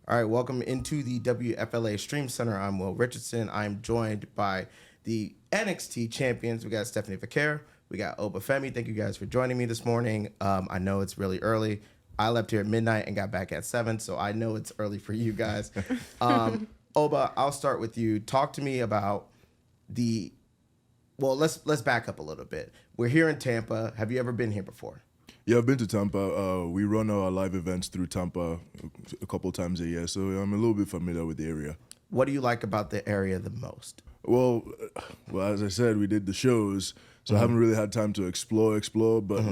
All right, welcome into the WFLA Stream Center. I'm Will Richardson. I'm joined by the NXT champions. We got Stephanie Vaquer. We got Oba Femi. Thank you guys for joining me this morning. I know it's really early. I left here at midnight and got back at 7, so I know it's early for you guys. Oba, I'll start with you. Talk to me about the. Well, let's back up a little bit. We're here in Tampa. Have you ever been here before? Yeah, I've been to Tampa. We run our live events through Tampa a couple times a year, so I'm a little bit familiar with the area. What do you like about the area the most? Well, as I said, we did the shows, so I haven't really had time to explore, but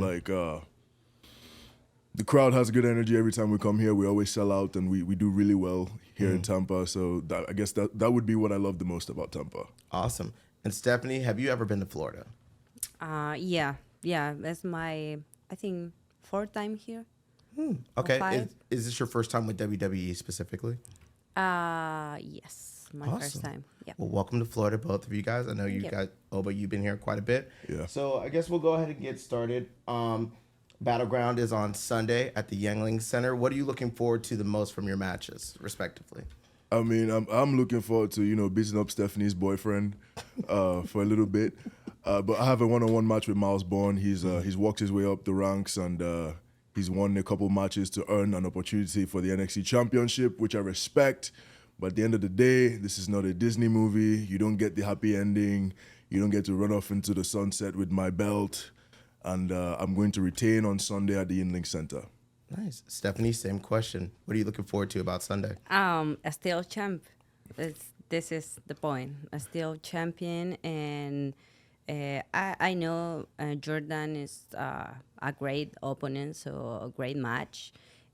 the crowd has good energy every time we come here. We always sell out, and we do really well here in Tampa, so I guess that would be what I love the most about Tampa. Awesome. And Stephanie, have you ever been to Florida? Yeah. That's my, I think, fourth time here. Okay. Is this your first time with WWE specifically? Yes, my Awesome. first time. Yeah. Well, welcome to Florida, both of you guys. I know Thank you. Oba, you've been here quite a bit. Yeah. So I guess we'll go ahead and get started. Battleground is on Sunday at the Yuengling Center. What are you looking forward to the most from your matches, respectively? I mean, I'm looking forward to, beating up Stephanie's boyfriend for a little bit. But I have a one-on-one match with Miles Bourne. He's walked his way up the ranks, and he's won a couple matches to earn an opportunity for the NXT Championship, which I respect. But at the end of the day, this is not a Disney movie. You don't get the happy ending. You don't get to run off into the sunset with my belt. And I'm going to retain on Sunday at the Yuengling Center. Nice. Stephanie, same question. What are you looking forward to about Sunday? A still champ. This is the point. A still champion, and I know Jordan is a great opponent, so a great match,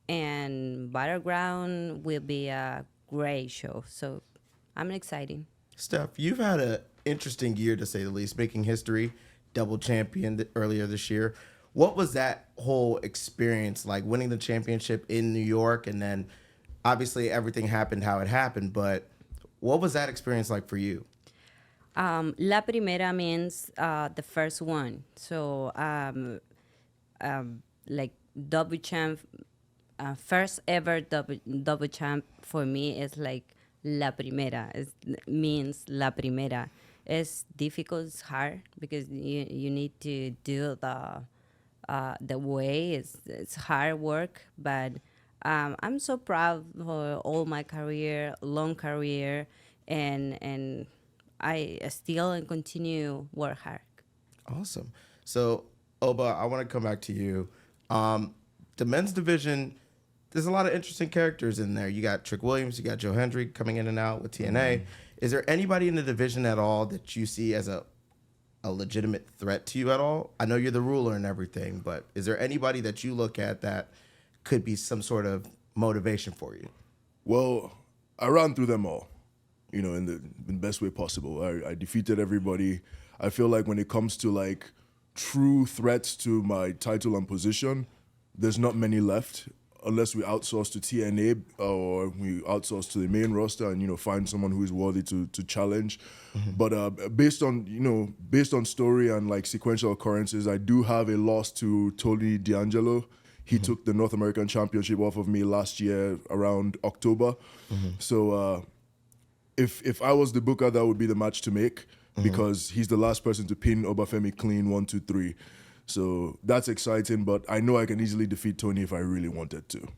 and Battleground will be a great show. So I'm excited. Steph, you've had an interesting year, to say the least, making history, double champion earlier this year. What was that whole experience like, winning the championship in New York? And then obviously everything happened how it happened, but what was that experience like for you? La primera means the first one. So like double champ, first ever double champ for me is like la primera. It means la primera. It's difficult, it's hard because you need to do the way. It's hard work, but I'm so proud for all my career, long career, and I still and continue work hard. Awesome. So, Oba, I want to come back to you. The men's division, there's a lot of interesting characters in there. You got Trick Williams, you got Joe Hendry coming in and out with TNA. Is there anybody in the division at all that you see as a legitimate threat to you at all? I know you're the ruler and everything, but is there anybody that you look at that could be some sort of motivation for you? Well, I ran through them all, in the best way possible. I defeated everybody. I feel like when it comes to like true threats to my title and position, there's not many left unless we outsource to TNA or we outsource to the main roster and find someone who is worthy to challenge. But based on story and like sequential occurrences, I do have a loss to Tony D'Angelo. He took the North American Championship off of me last year around October. So if I was the booker, that would be the match to make because he's the last person to pin Oba Femi clean 1, 2, 3. So that's exciting, but I know I can easily defeat Tony if I really wanted to.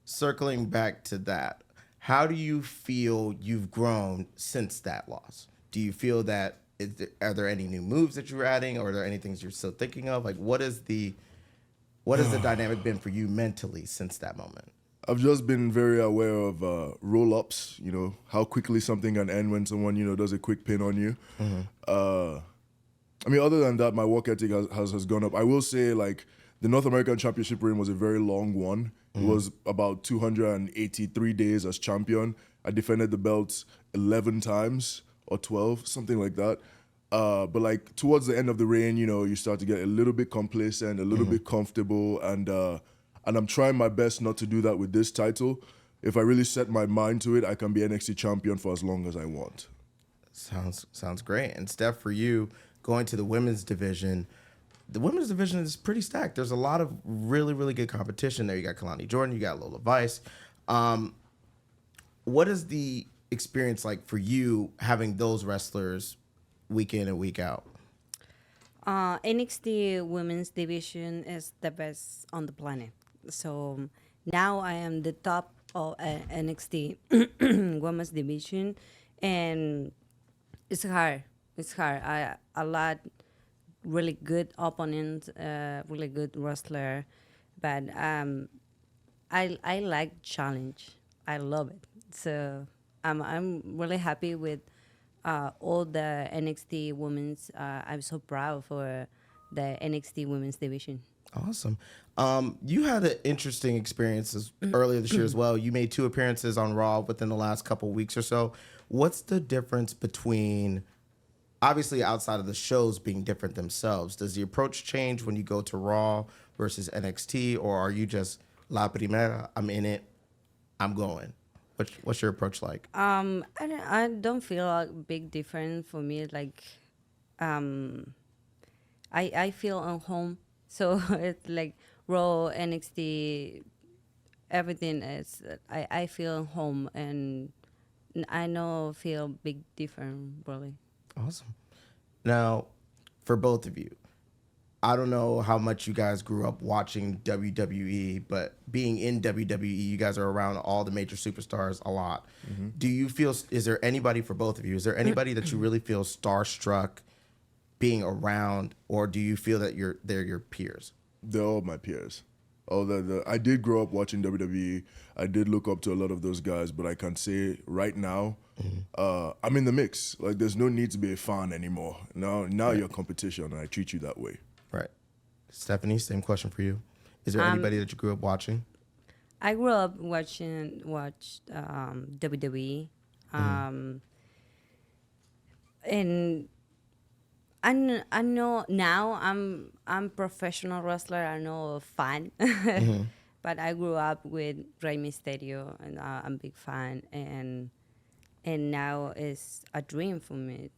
Circling back to that, how do you feel you've grown since that loss? Do you feel that, are there any new moves that you're adding, or are there any things you're still thinking of? Like, what has the dynamic been for you mentally since that moment? I've just been very aware of roll-ups, how quickly something can end when someone, does a quick pin on you. I mean, other than that, my work ethic has gone up. I will say, like, the North American Championship reign was a very long one. It was about 283 days as champion. I defended the belts 11 times or 12, something like that. But, like, towards the end of the reign, you start to get a little bit complacent, a little bit comfortable, and I'm trying my best not to do that with this title. If I really set my mind to it, I can be NXT champion for as long as I want. Sounds great. And Steph, for you, going to the women's division, the women's division is pretty stacked. There's a lot of really, really good competition there. You got Kalani Jordan, you got Lola Vice. What is the experience like for you having those wrestlers week in and week out? NXT Women's Division is the best on the planet. So now I am the top of NXT Women's Division, and it's hard. It's hard. A lot really good opponents, really good wrestler, but I like challenge. I love it. So I'm really happy with all the NXT women's. I'm so proud for the NXT women's division. Awesome. You had an interesting experience earlier this year as well. You made 2 appearances on Raw within the last couple weeks or so. What's the difference between, obviously outside of the shows being different themselves, does the approach change when you go to Raw versus NXT, or are you just La Primera, I'm in it, I'm going? What's your approach like? I don't feel a big difference for me. Like, I feel at home. So it's like Raw, NXT, everything is. I feel home, and I know feel big difference really. Awesome. Now, for both of you, I don't know how much you guys grew up watching WWE, but being in WWE, you guys are around all the major superstars a lot. Do you feel, is there anybody for both of you, is there anybody that you really feel starstruck being around, or do you feel that they're your peers? They're all my peers. I did grow up watching WWE. I did look up to a lot of those guys, but I can say right now, I'm in the mix. Like, there's no need to be a fan anymore. Now you're competition, and I treat you that way. Right. Stephanie, same question for you. Is there anybody that you grew up watching? I grew up watched WWE, and I know now I'm professional wrestler. I know a fan, but I grew up with Rey Mysterio, and I'm a big fan. And now it's a dream for me.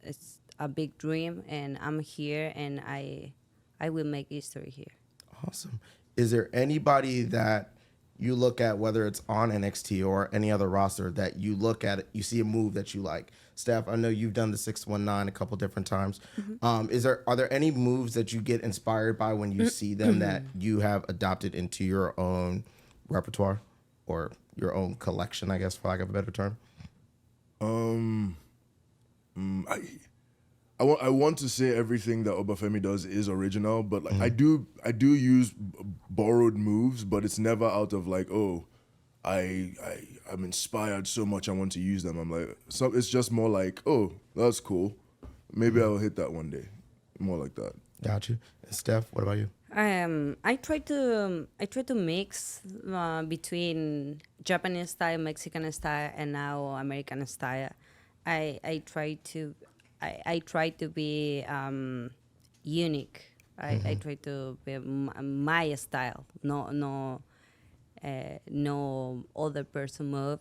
It's a big dream, and I'm here, and I will make history here. Awesome. Is there anybody that you look at, whether it's on NXT or any other roster, that you look at it, you see a move that you like? Steph, I know you've done the 619 a couple different times. Are there any moves that you get inspired by when you see them that you have adopted into your own repertoire or your own collection, I guess, for lack of a better term? I want to say everything that Oba Femi does is original, but like I do use borrowed moves, but it's never out of like, oh, I'm inspired so much I want to use them. I'm like, so it's just more like, oh, that's cool. Maybe I'll hit that one day. More like that. Got you. And Steph, what about you? I try to mix between Japanese style, Mexican style, and now American style. I try to be unique. I try to be my style. No other person move.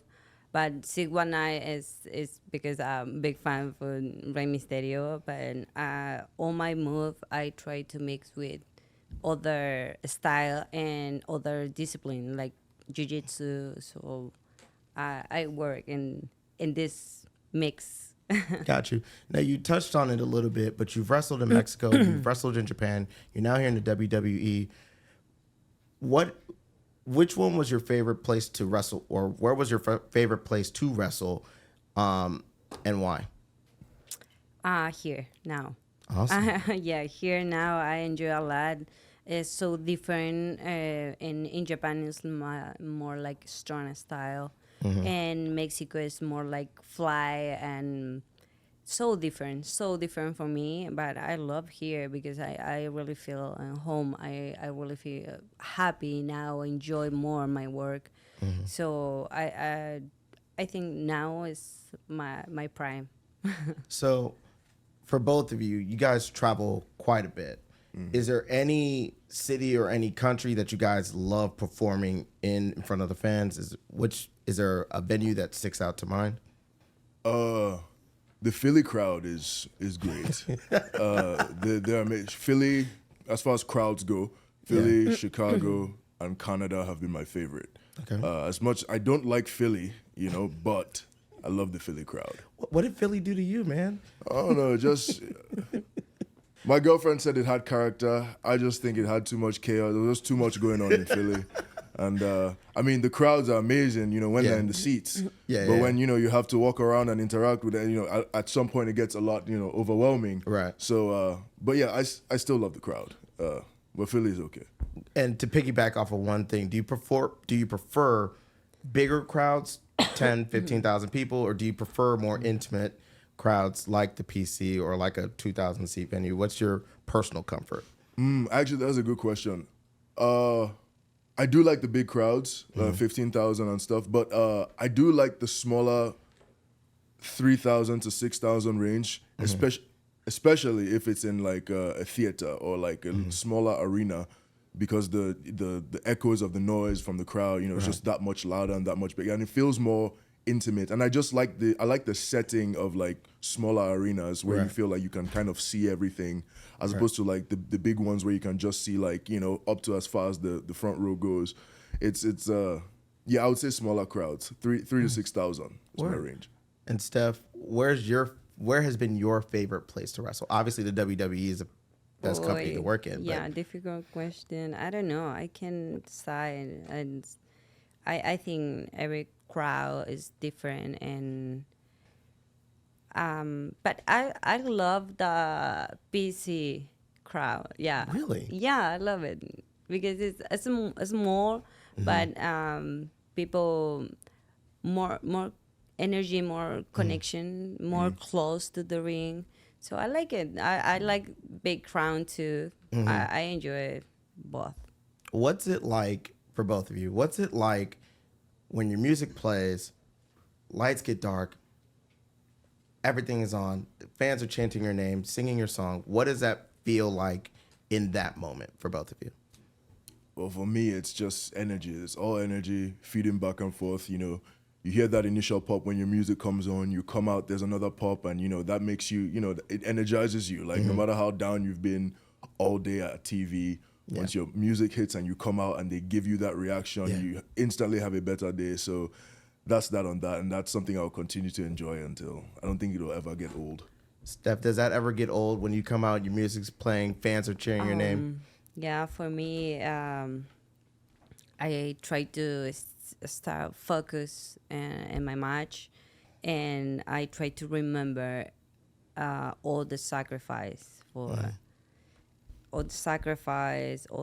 But 619 is because I'm a big fan for Rey Mysterio. But all my move I try to mix with other style and other discipline like jiu-jitsu. So I work in this mix. Got you. Now, you touched on it a little bit, but you've wrestled in Mexico, you've wrestled in Japan, you're now here in the WWE. Which one was your favorite place to wrestle, or where was your favorite place to wrestle, and why? Here now. Awesome. Yeah, here now I enjoy a lot. It's so different. In Japan it's more like strong style, and Mexico is more like fly and so different for me. But I love here because I really feel at home. I really feel happy now. Enjoy more my work. So I think now is my prime. So, for both of you, you guys travel quite a bit. Is there any city or any country that you guys love performing in front of the fans? Is there a venue that sticks out to mind? The Philly crowd is great. They're amazing. Philly, as far as crowds go, Philly, Chicago, and Canada have been my favorite. Okay. As much I don't like Philly, but I love the Philly crowd. What did Philly do to you, man? I don't know, just my girlfriend said it had character. I just think it had too much chaos. There was too much going on in Philly. And I mean, the crowds are amazing, when they're in the seats. But when, you have to walk around and interact with them, at some point it gets a lot, overwhelming. Right. So, but yeah, I still love the crowd. But Philly is okay. And to piggyback off of one thing, do you prefer bigger crowds, 10, 15,000 people, or do you prefer more intimate crowds like the PC or like a 2,000 seat venue? What's your personal comfort? Actually, that's a good question. I do like the big crowds, 15,000 and stuff, but I do like the smaller 3,000 to 6,000 range, especially if it's in like a theater or like a smaller arena, because the echoes of the noise from the crowd, it's just that much louder and that much bigger, and it feels more intimate. And I just like the setting of like smaller arenas where you feel like you can kind of see everything, as opposed to like the big ones where you can just see like up to as far as the front row goes. It's I would say smaller crowds, 3,000 to 6,000 is my range. And Steph, where has been your favorite place to wrestle? Obviously, the WWE is the best company to work in. Yeah, difficult question. I don't know. I can decide, and I think every crowd is different, and but I love the PC crowd. Yeah, Really? Yeah, I love it because it's small, but people more energy, more connection, more close to the ring. So I like it. I like big crowd too. I enjoy both. What's it like for both of you? What's it like when your music plays, lights get dark, everything is on, fans are chanting your name, singing your song? What does that feel like in that moment for both of you? Well, for me, it's just energy. It's all energy feeding back and forth. You hear that initial pop when your music comes on, you come out, there's another pop, and that makes you, it energizes you. Like no matter how down you've been all day at TV, once your music hits and you come out and they give you that reaction, you instantly have a better day. So that's that on that, and that's something I'll continue to enjoy until I don't think it'll ever get old. Steph, does that ever get old when you come out, your music's playing, fans are cheering your name? Yeah, for me, I try to start focus in my match, and I try to remember all the sacrifice all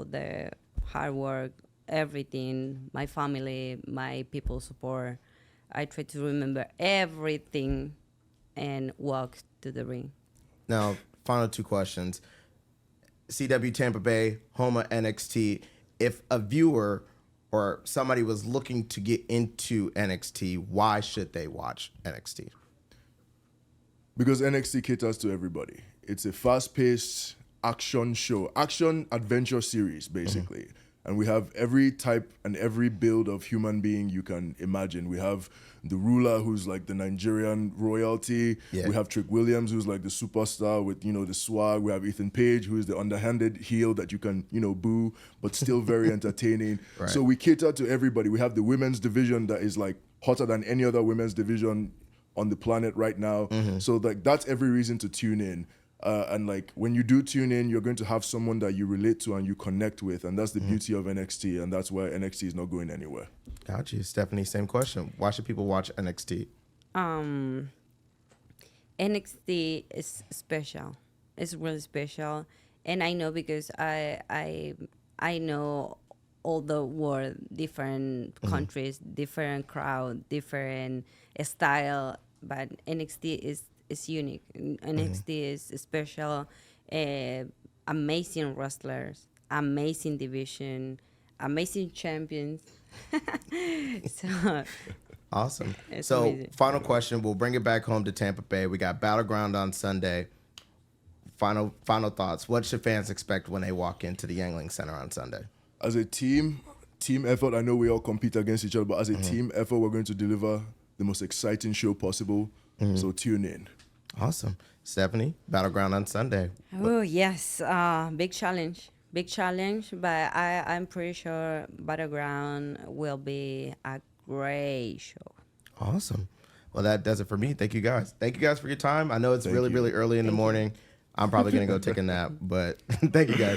the hard work, everything, my family, my people support. I try to remember everything and walk to the ring. Now, final two questions. CW Tampa Bay, home of NXT. If a viewer or somebody was looking to get into NXT, why should they watch NXT? Because NXT caters to everybody. It's a fast-paced action show, action adventure series, basically. And we have every type and every build of human being you can imagine. We have the ruler, who's like the Nigerian royalty. Yeah. We have Trick Williams, who's like the superstar with, the swag. We have Ethan Page, who is the underhanded heel that you can, boo, but still very entertaining. Right. So we cater to everybody. We have the women's division that is like hotter than any other women's division on the planet right now. So like that's every reason to tune in. And like when you do tune in, you're going to have someone that you relate to and you connect with, and that's the beauty of NXT, and that's why NXT is not going anywhere. Got you. Stephanie, same question. Why should people watch NXT? NXT is special. It's really special, and I know because I know all the world, different countries, different crowd, different style, but NXT is unique. NXT is special. Amazing wrestlers, amazing division, amazing champions. So Awesome. It's So amazing. final question. We'll bring it back home to Tampa Bay. We got Battleground on Sunday. Final thoughts. What should fans expect when they walk into the Yuengling Center on Sunday? As a team effort, I know we all compete against each other, but as a team effort, we're going to deliver the most exciting show possible. So tune in. Awesome. Stephanie, Battleground on Sunday. Oh yes, big challenge, big challenge, but I'm pretty sure Battleground will be a great show. Awesome. Well, that does it for me. Thank you guys. Thank you guys for your time. I know it's really, really early in the morning. I'm probably going to go take a nap, but thank you guys.